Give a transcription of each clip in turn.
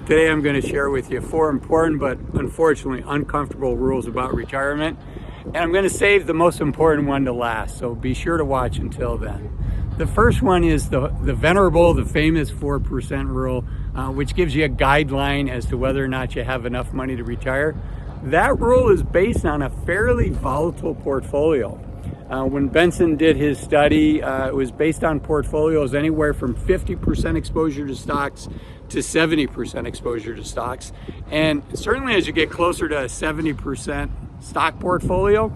Today I'm going to share with you 4 important but unfortunately uncomfortable rules about retirement. And I'm going to save the most important one to last, so be sure to watch until then. The first one is the famous 4% rule, which gives you a guideline as to whether or not you have enough money to retire. That rule is based on a fairly volatile portfolio. When Benson did his study, it was based on portfolios anywhere from 50% exposure to stocks to 70% exposure to stocks. And certainly as you get closer to a 70% stock portfolio,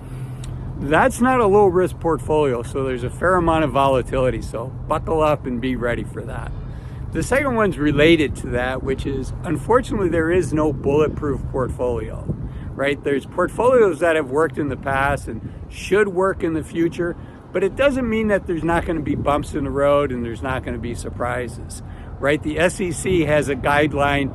that's not a low risk portfolio. So there's a fair amount of volatility. So buckle up and be ready for that. The second one's related to that, which is unfortunately there is no bulletproof portfolio. Right? There's portfolios that have worked in the past and should work in the future, but it doesn't mean that there's not going to be bumps in the road and there's not going to be surprises, right? The SEC has a guideline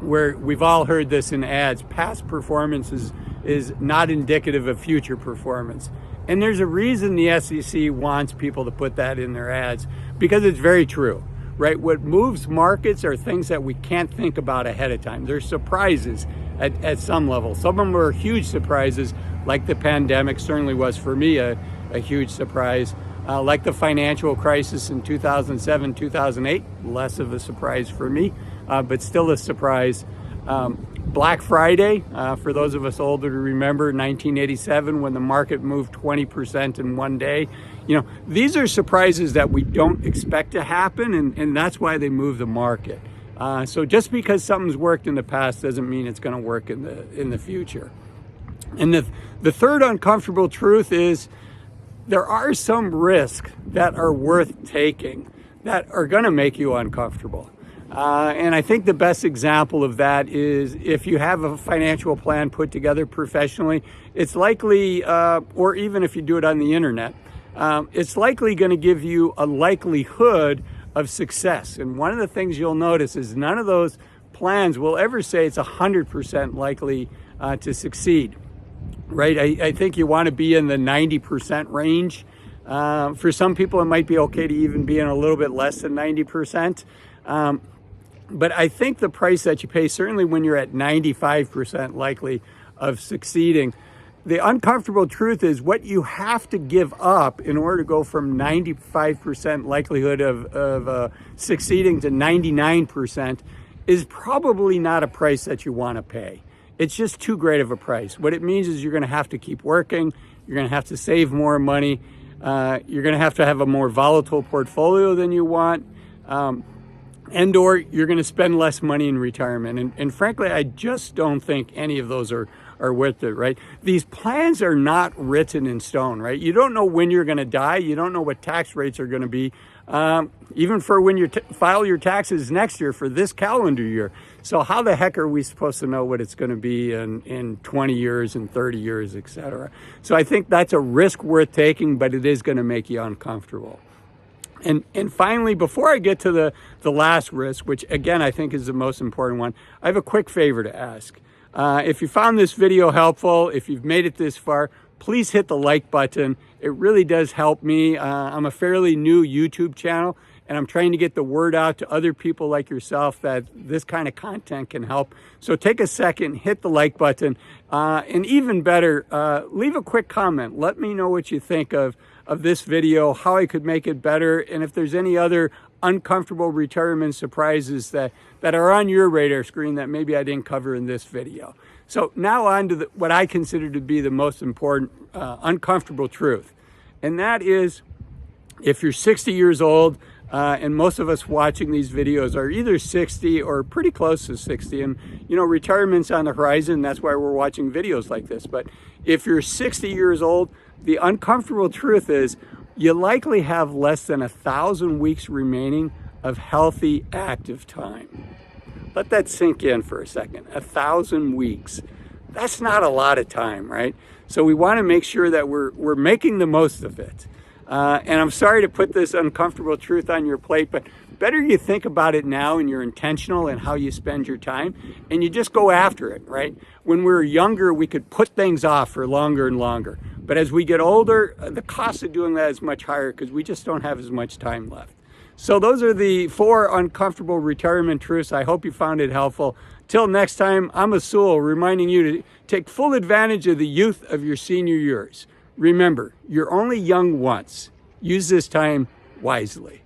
where we've all heard this in ads. Past performance is not indicative of future performance. And there's a reason the SEC wants people to put that in their ads, because it's very true. Right? What moves markets are things that we can't think about ahead of time. There's surprises at some level. Some of them are huge surprises, like the pandemic certainly was for me a huge surprise. Like the financial crisis in 2007, 2008, less of a surprise for me, but still a surprise. Black Friday, for those of us older to remember, 1987, when the market moved 20% in one day. You know, these are surprises that we don't expect to happen, and that's why they move the market. So just because something's worked in the past doesn't mean it's going to work in the future. And the third uncomfortable truth is there are some risks that are worth taking that are going to make you uncomfortable. And I think the best example of that is if you have a financial plan put together professionally, it's likely, or even if you do it on the internet, it's likely going to give you a likelihood of success. And one of the things you'll notice is none of those plans will ever say it's 100% likely to succeed, right? I think you want to be in the 90% range. For some people, it might be okay to even be in a little bit less than 90%. But I think the price that you pay, certainly when you're at 95% likely of succeeding, the uncomfortable truth is what you have to give up in order to go from 95% likelihood of succeeding to 99% is probably not a price that you want to pay. It's just too great of a price. What it means is you're going to have to keep working. You're going to have to save more money. You're going to have a more volatile portfolio than you want. And or you're going to spend less money in retirement. And frankly, I just don't think any of those are worth it, right? These plans are not written in stone, right? You don't know when you're going to die. You don't know what tax rates are going to be, even for when you file your taxes next year for this calendar year. So how the heck are we supposed to know what it's going to be in 20 years and 30 years, et cetera? So I think that's a risk worth taking, but it is going to make you uncomfortable. And finally, before I get to the last risk, which again I think is the most important one, I have a quick favor to ask. If you found this video helpful, if you've made it this far, please hit the like button. It really does help me. I'm a fairly new YouTube channel, and I'm trying to get the word out to other people like yourself that this kind of content can help. So take a second, hit the like button, and even better, leave a quick comment. Let me know what you think of this video, how I could make it better, and if there's any other uncomfortable retirement surprises that are on your radar screen that maybe I didn't cover in this video. So now on to what I consider to be the most important uncomfortable truth. And that is, if you're 60 years old, and most of us watching these videos are either 60 or pretty close to 60, and you know, retirement's on the horizon. That's why we're watching videos like this. But if you're 60 years old, the uncomfortable truth is you likely have less than 1,000 weeks remaining of healthy active time. Let that sink in for a second. 1,000 weeks. That's not a lot of time, right? So we want to make sure that we're making the most of it. And I'm sorry to put this uncomfortable truth on your plate, but better you think about it now and you're intentional in how you spend your time and you just go after it, right? When we were younger, we could put things off for longer and longer. But as we get older, the cost of doing that is much higher because we just don't have as much time left. So those are the 4 uncomfortable retirement truths. I hope you found it helpful. Till next time, I'm Azul, reminding you to take full advantage of the youth of your senior years. Remember, you're only young once. Use this time wisely.